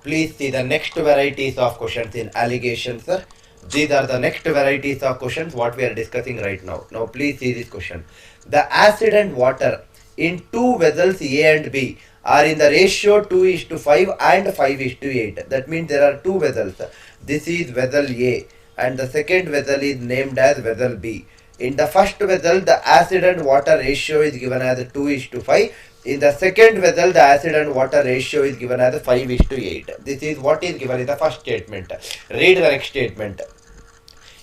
please see the next varieties of questions in alligation, sir. These are the next varieties of questions what we are discussing right now. Now please see this question. The acid and water in two vessels A and B are in the ratio 2:5 and 5:8. That means there are two vessels. This is vessel A and the second vessel is named as vessel B. In the first vessel, the acid and water ratio is given as 2:5. In the second vessel, the acid and water ratio is given as 5:8. This is what is given in the first statement. Read the next statement.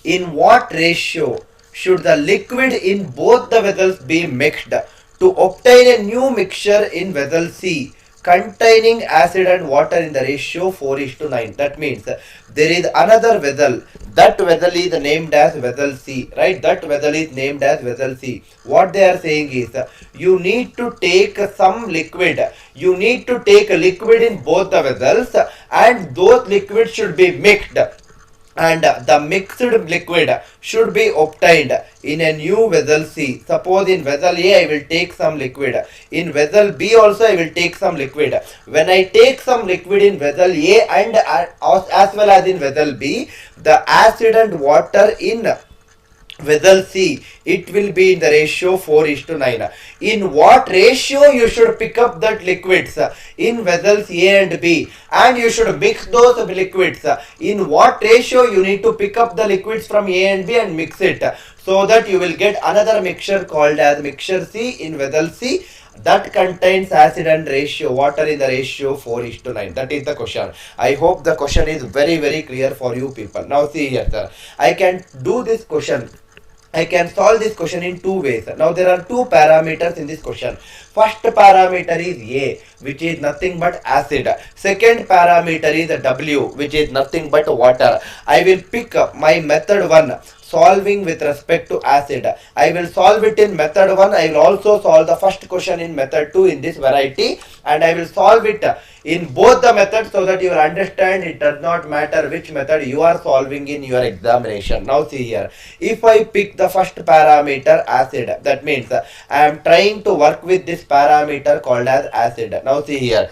In what ratio should the liquid in both the vessels be mixed to obtain a new mixture in vessel C containing acid and water in the ratio 4:9? That means there is another vessel. That vessel is named as vessel C, right? That vessel is named as vessel C. What they are saying is you need to take some liquid. You need to take a liquid in both the vessels and those liquids should be mixed. And the mixed liquid should be obtained in a new vessel C. Suppose in vessel A I will take some liquid. In vessel B also I will take some liquid. When I take some liquid in vessel A and as well as in vessel B, the acid and water in vessel C, it will be in the ratio 4:9. In what ratio you should pick up that liquids? In vessels A and B, and you should mix those liquids. In what ratio you need to pick up the liquids from A and B and mix it, so that you will get another mixture called as mixture C in vessel C that contains acid and ratio water in the ratio 4:9. That is the question. I hope the question is very clear for you people. Now see here, sir. I can do this question. I can solve this question in two ways. Now there are two parameters in this question. First parameter is A, which is nothing but acid. Second parameter is W, which is nothing but water. I will pick up my method 1, solving with respect to acid. I will solve it in method 1. I will also solve the first question in method 2 in this variety, and I will solve it in both the methods so that you will understand it does not matter which method you are solving in your examination. Now see here, if I pick the first parameter acid, that means I am trying to work with this parameter called as acid. Now see here,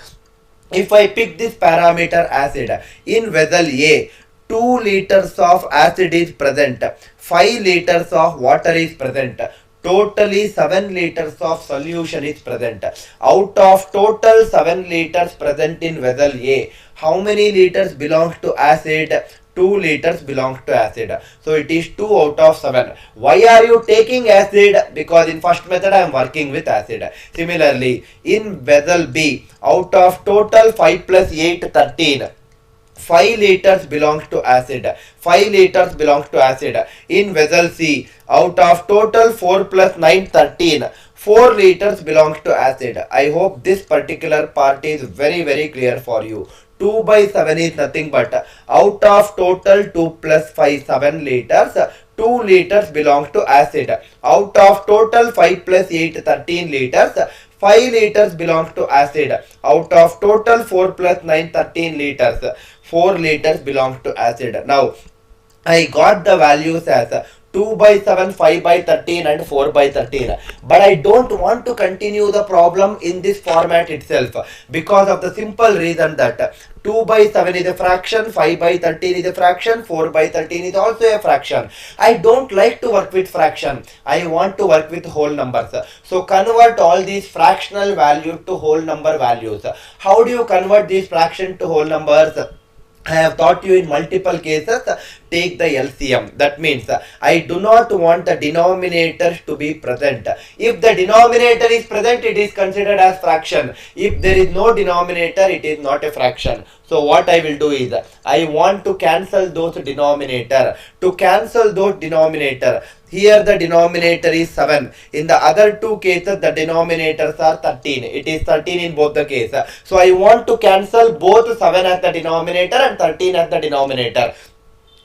if I pick this parameter acid, in vessel A 2 liters of acid is present, 5 liters of water is present, totally 7 liters of solution is present. Out of total 7 liters present in vessel A, how many liters belongs to acid? 2 liters belongs to acid. So it is 2 out of 7. Why are you taking acid? Because in first method I am working with acid. Similarly, in vessel B, out of total 5 plus 8, 13. 5 liters belongs to acid. 5 liters belongs to acid. In vessel C, out of total 4 plus 9, 13. 4 liters belongs to acid. I hope this particular part is very clear for you. 2 by 7 is nothing but out of total 2 plus 5, 7 liters. 2 liters belongs to acid. Out of total 5 plus 8, 13 liters. 5 liters belongs to acid. Out of total 4 plus 9, 13 liters. 4 liters belongs to acid. Now, I got the values as 2 by 7, 5 by 13 and 4 by 13. But I don't want to continue the problem in this format itself because of the simple reason that 2 by 7 is a fraction, 5 by 13 is a fraction, 4 by 13 is also a fraction. I don't like to work with fraction. I want to work with whole numbers. So convert all these fractional values to whole number values. How do you convert these fraction to whole numbers? I have taught you in multiple cases. Take the LCM. That means I do not want the denominators to be present. If the denominator is present, it is considered as fraction. If there is no denominator, it is not a fraction. So what I will do is I want to cancel those denominator. To cancel those denominator, here the denominator is 7. In the other two cases, the denominators are 13. It is 13 in both the cases. So I want to cancel both 7 as the denominator and 13 as the denominator.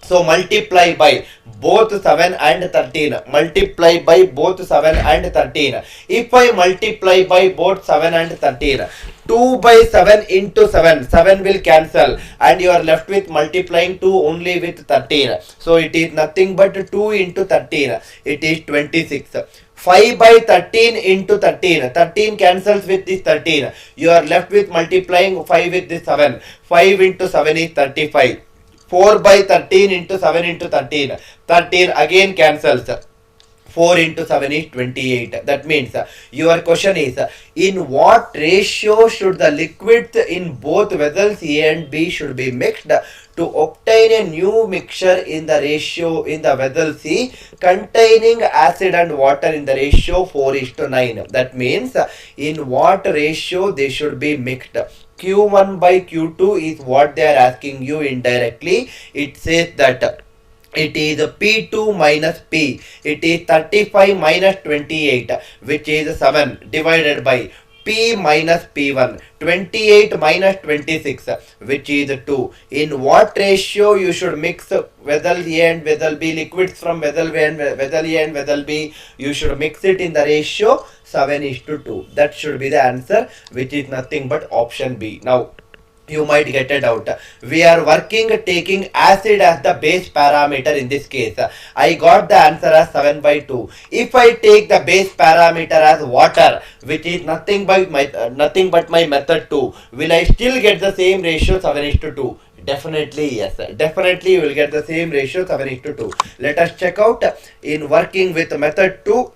So multiply by both 7 and 13. Multiply by both 7 and 13. If I multiply by both 7 and 13, 2 by 7 into 7, 7 will cancel and you are left with multiplying 2 only with 13. So it is nothing but 2 into 13. It is 26. 5 by 13 into 13. 13 cancels with this 13. You are left with multiplying 5 with this 7. 5 into 7 is 35. 4 by 13 into 7 into 13. 13 again cancels. 4 into 7 is 28. That means your question is, in what ratio should the liquids in both vessels A and B should be mixed to obtain a new mixture in the ratio in the vessel C containing acid and water in the ratio 4:9. That means in what ratio they should be mixed. Q1 by Q2 is what they are asking you indirectly. It says that it is P2 minus P. It is 35 minus 28, which is 7 divided by P minus P1. 28 minus 26, which is 2. In what ratio you should mix vessel A and vessel B, liquids from vessel A and vessel B, you should mix it in the ratio 7:2. That should be the answer, which is nothing but option B. Now, you might get a doubt. We are working taking acid as the base parameter in this case. I got the answer as 7 by 2. If I take the base parameter as water, which is nothing but my method 2, will I still get the same ratio 7:2? Definitely yes. Definitely you will get the same ratio 7:2. Let us check out in working with method 2.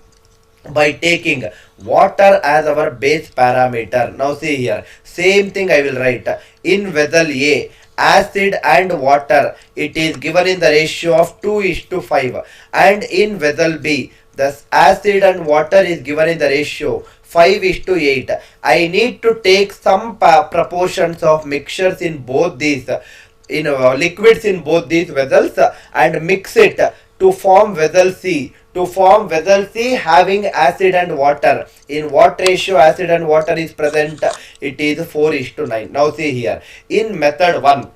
By taking water as our base parameter. Now see here, same thing I will write. In vessel A, acid and water, it is given in the ratio of 2:5, and in vessel B, the acid and water is given in the ratio 5:8. I need to take some proportions of mixtures in both these liquids in both these vessels and mix it to form vessel C. To form vessel C having acid and water. In what ratio acid and water is present? It is 4:9. Now see here. In method 1,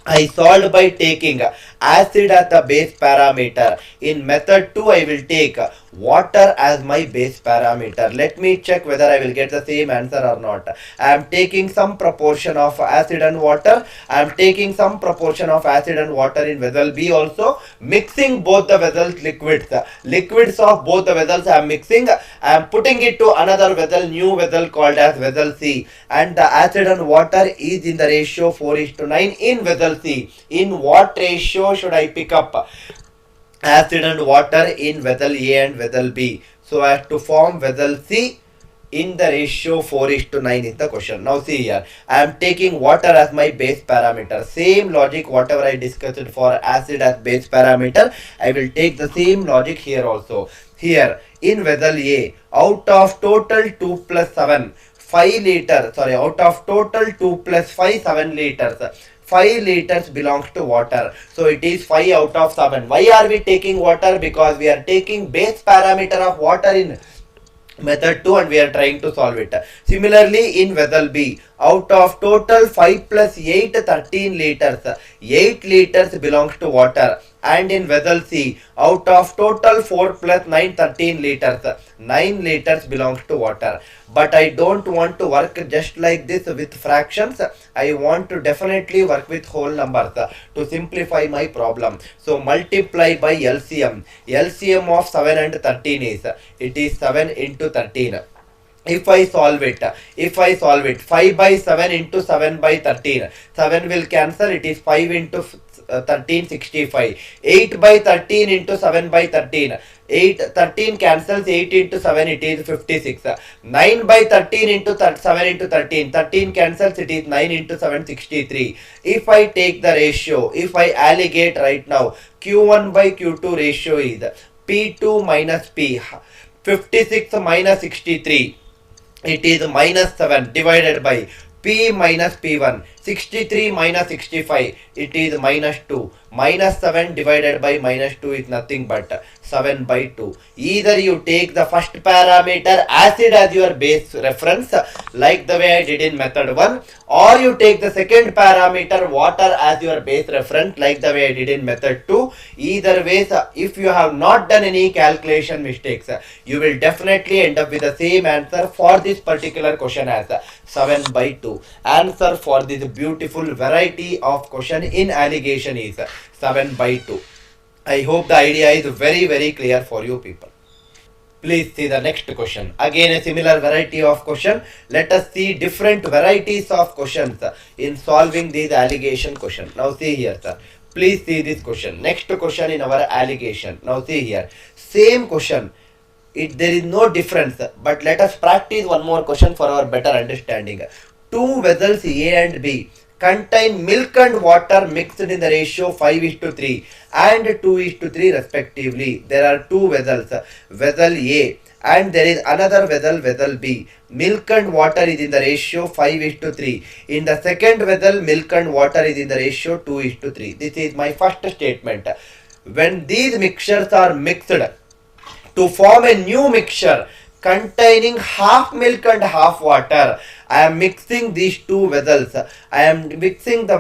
I solved by taking acid as the base parameter. In method 2, I will take water as my base parameter. Let me check whether I will get the same answer or not. I am taking some proportion of acid and water. I am taking some proportion of acid and water in vessel B also. Mixing both the vessels liquids. Liquids of both the vessels I am mixing. I am putting it to another vessel, new vessel called as vessel C. And the acid and water is in the ratio 4:9 in vessel C. In what ratio should I pick up acid and water in vessel A and vessel B? So as to form vessel C in the ratio 4:9 is the question. Now see here, I am taking water as my base parameter. Same logic whatever I discussed for acid as base parameter, I will take the same logic here also. Here in vessel A, out of total 2 plus 7, 5 liters, sorry, out of total 2 plus 5, 7 liters. 5 liters belongs to water. So it is 5 out of 7. Why are we taking water? Because we are taking base parameter of water in method 2 and we are trying to solve it. Similarly in vessel B, out of total 5 plus 8, 13 liters. 8 liters belongs to water. And in vessel C, out of total 4 plus 9, 13 liters. 9 liters belongs to water. But I don't want to work just like this with fractions. I want to definitely work with whole numbers to simplify my problem. So multiply by LCM. LCM of 7 and 13 is, it is 7 into 13. If I solve it, 5 by 7 into 7 by 13, 7 will cancel, it is 5 into 13, 65. 8 by 13 into 7 by 13, 13 cancels, 8 into 7, it is 56. 9 by 13 into 7 into 13, 13 cancels, it is 9 into 7, 63. If I take the ratio, if I alligate right now, Q1 by Q2 ratio is P2 minus P, 56 minus 63. It is minus 7 divided by P minus P1. 63 minus 65. It is minus 2. Minus 7 divided by minus 2 is nothing but 7 by 2. Either you take the first parameter acid as your base reference like the way I did in method 1, or you take the second parameter water as your base reference like the way I did in method 2. Either ways, if you have not done any calculation mistakes, you will definitely end up with the same answer for this particular question as 7 by 2. Answer for this beautiful variety of question in alligation is 7 by 2. I hope the idea is very clear for you people. Please see the next question. Again a similar variety of question. Let us see different varieties of questions in solving these allegation question. Now see here, sir. Please see this question. Next question in our allegation. Now see here. Same question. There is no difference, but let us practice one more question for our better understanding. Two vessels A and B contain milk and water mixed in the ratio 5:3 and 2:3 respectively. There are two vessels, vessel A and there is another vessel B. Milk and water is in the ratio 5:3. In the second vessel, milk and water is in the ratio 2:3. This is my first statement. When these mixtures are mixed to form a new mixture containing half milk and half water, I am mixing these two vessels. I am mixing the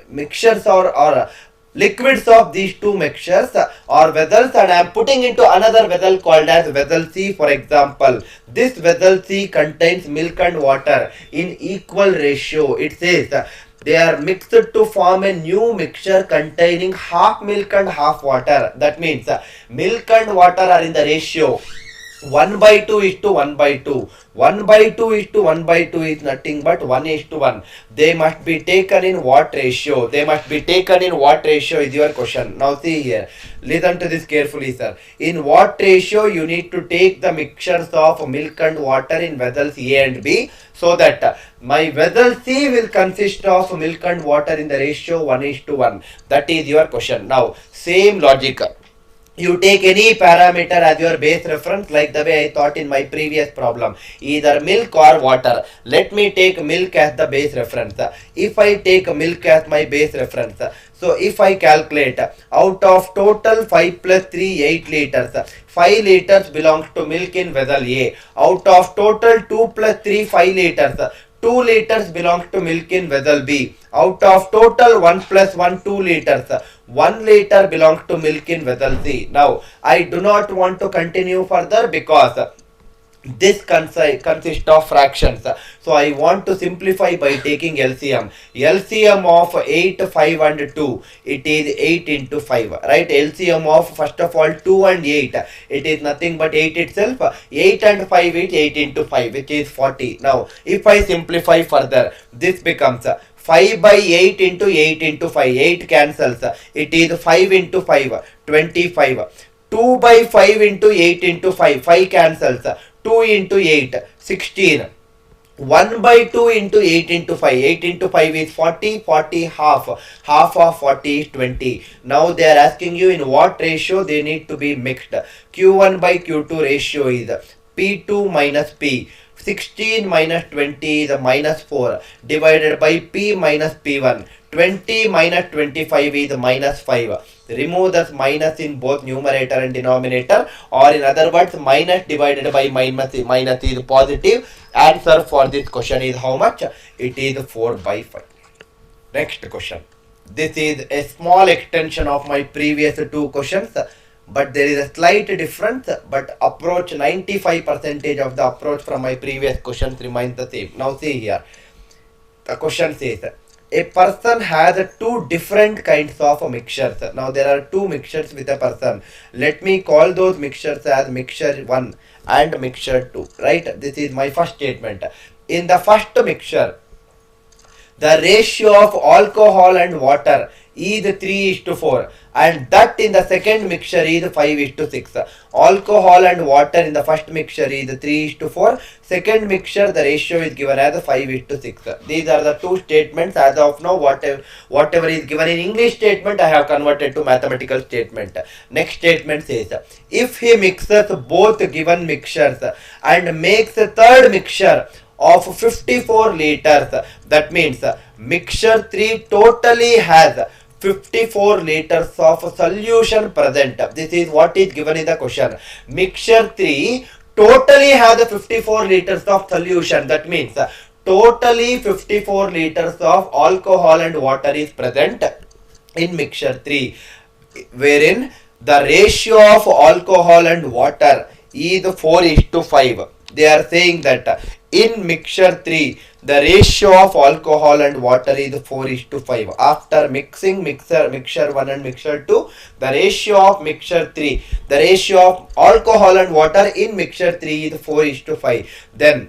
mixtures or liquids of these two mixtures or vessels, and I am putting into another vessel called as vessel C. For example, this vessel C contains milk and water in equal ratio. It says they are mixed to form a new mixture containing half milk and half water. That means milk and water are in the ratio 1/2:1/2. 1/2:1/2 is nothing but 1:1. They must be taken in what ratio? They must be taken in what ratio is your question. Now see here. Listen to this carefully, sir. In what ratio you need to take the mixtures of milk and water in vessels A and B, so that my vessel C will consist of milk and water in the ratio 1:1. That is your question. Now, same logic. You take any parameter as your base reference, like the way I thought in my previous problem, either milk or water. Let me take milk as the base reference. If I take milk as my base reference, so if I calculate out of total 5 plus 3, 8 liters, 5 liters belongs to milk in vessel A. Out of total 2 plus 3, 5 liters, 2 liters belongs to milk in vessel B. Out of total 1 plus 1, 2 liters, 1 liter belongs to milk in vessel C. Now, I do not want to continue further because this consists of fractions. So, I want to simplify by taking LCM. LCM of 8, 5 and 2. It is 8 into 5. Right? LCM of first of all 2 and 8. It is nothing but 8 itself. 8 and 5 is 8 into 5, which is 40. Now, if I simplify further, this becomes 5/8 into 8 into 5. 8 cancels. It is 5 into 5. 25. 2/5 into 8 into 5. 5 cancels. 2 into 8. 16. 1/2 into 8 into 5. 8 into 5 is 40. 40 half. Half of 40 is 20. Now they are asking you in what ratio they need to be mixed. Q1 by Q2 ratio is P2 minus P. 16 minus 20 is minus 4 divided by P minus P1. 20 minus 25 is minus 5. Remove this minus in both numerator and denominator, or in other words, minus divided by minus is positive. Answer for this question is how much? It is 4/5. Next question. This is a small extension of my previous two questions, but there is a slight difference, but approach 95% of the approach from my previous questions remains the same. Now see here. The question says, a person has two different kinds of mixtures. Now there are two mixtures with a person. Let me call those mixtures as mixture 1 and mixture 2. Right? This is my first statement. In the first mixture, the ratio of alcohol and water is 3:4, and that in the second mixture is 5:6. Alcohol and water in the first mixture is 3:4. Second mixture, the ratio is given as 5:6. These are the two statements. As of now, whatever is given in English statement, I have converted to mathematical statement. Next statement says, if he mixes both given mixtures and makes a third mixture of 54 liters, that means mixture 3 totally has 54 liters of solution present. This is what is given in the question. Mixture 3 totally has 54 liters of solution. That means totally 54 liters of alcohol and water is present in mixture 3, wherein the ratio of alcohol and water is 4:5. They are saying that In mixture 3, the ratio of alcohol and water is 4:5. After mixing mixture 1 and mixture 2, the ratio of mixture 3, the ratio of alcohol and water in mixture 3 is 4:5. Then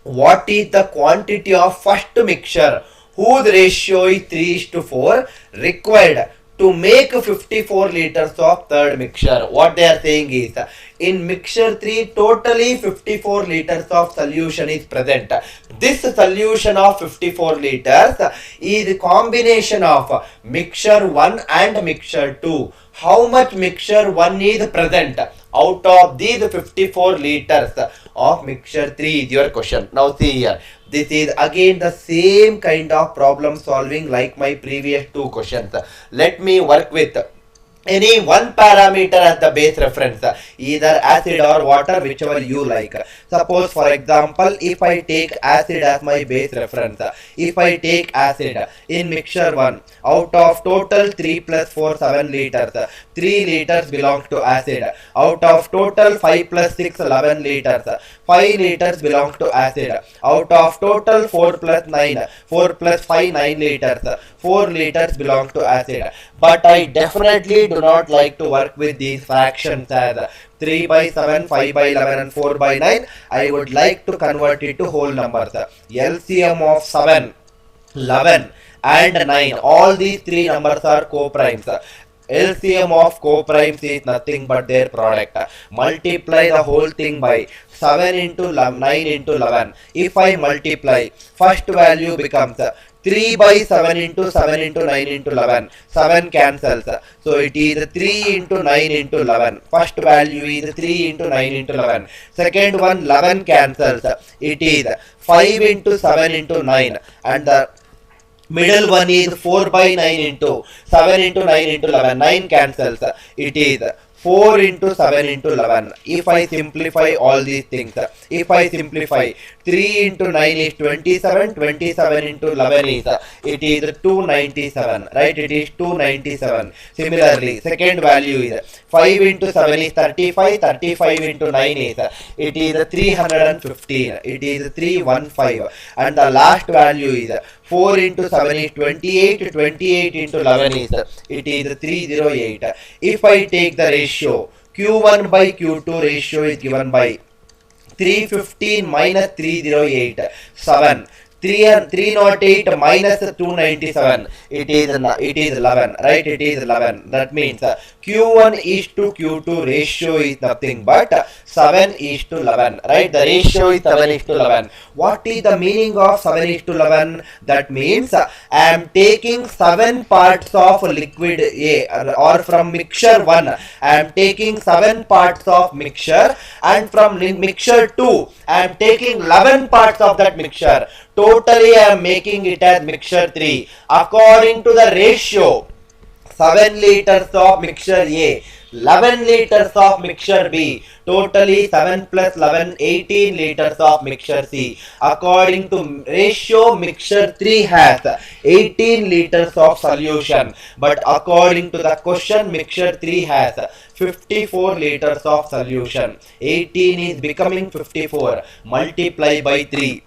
what is the quantity of first mixture whose ratio is 3:4 required to make 54 liters of third mixture? What they are saying is, in mixture 3 totally 54 liters of solution is present. This solution of 54 liters is a combination of mixture 1 and mixture 2. How much mixture 1 is present out of these 54 liters of mixture 3 is your question. Now see here, this is again the same kind of problem solving like my previous two questions. Let me work with any one parameter as the base reference, either acid or water, whichever you like. Suppose for example, if I take acid as my base reference, if I take acid in mixture 1, out of total 3 plus 4 7 liters, 3 liters belongs to acid. Out of total 5 plus 6 11 liters, 5 liters belongs to acid. Out of total 4 plus 9, 4 plus 5 9 liters, 4 liters belongs to acid. But I definitely do not like to work with these fractions as 3 by 7, 5 by 11 and 4 by 9. I would like to convert it to whole numbers. LCM of 7, 11 and 9. All these three numbers are co-primes. LCM of co-primes is nothing but their product. Multiply the whole thing by 7 into 9 into 11. If I multiply, first value becomes 3 by 7 into 7 into 9 into 11. 7 cancels. So it is 3 into 9 into 11. First value is 3 into 9 into 11. Second one 11 cancels. It is 5 into 7 into 9. And the middle one is 4 by 9 into 7 into 9 into 11. 9 cancels. It is 4 into 7 into 11. If I simplify all these things, if I simplify, 3 into 9 is 27, 27 into 11 is, it is 297, right? It is 297. Similarly, second value is 5 into 7 is 35, 35 into 9 is, it is 315, it is 315. And the last value is 4 into 7 is 28, 28 into 11 is, it is 308. If I take the ratio, Q1 by Q2 ratio is given by 315 minus 308, 7. 308 minus 297, it is 11, right? It is 11. That means Q1 is to Q2 ratio is nothing but 7 is to 11, right? The ratio is 7 is to 11. What is the meaning of 7 is to 11? That means I am taking 7 parts of liquid A, or from mixture 1 I am taking 7 parts of mixture, and from mixture 2 I am taking 11 parts of that mixture. Totally I am making it as mixture 3 according to the ratio. 7 liters of mixture A, 11 liters of mixture B, totally 7 plus 11, 18 liters of mixture C. According to ratio, mixture 3 has 18 liters of solution. But according to the question, mixture 3 has 54 liters of solution. 18 is becoming 54. Multiply by 3.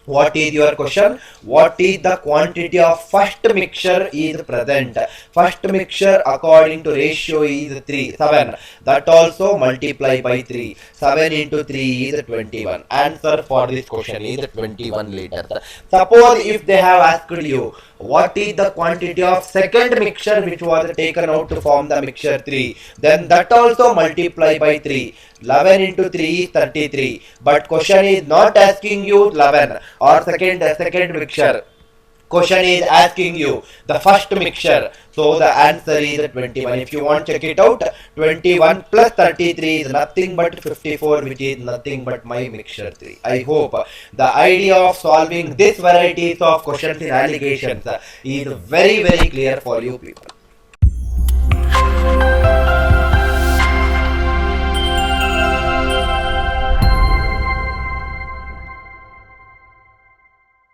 What is your question? What is the quantity of first mixture is present? First mixture according to ratio is 7. That also multiply by 3. 7 into 3 is 21. Answer for this question is 21 liters. Suppose if they have asked you, what is the quantity of second mixture which was taken out to form the mixture 3? Then that also multiply by 3. 11 into 3 is 33. But question is not asking you 11 or second mixture. Question is asking you the first mixture. So the answer is 21. If you want, check it out. 21 plus 33 is nothing but 54, which is nothing but my mixture 3. I hope the idea of solving this varieties of questions in alligations is very, very clear for you people.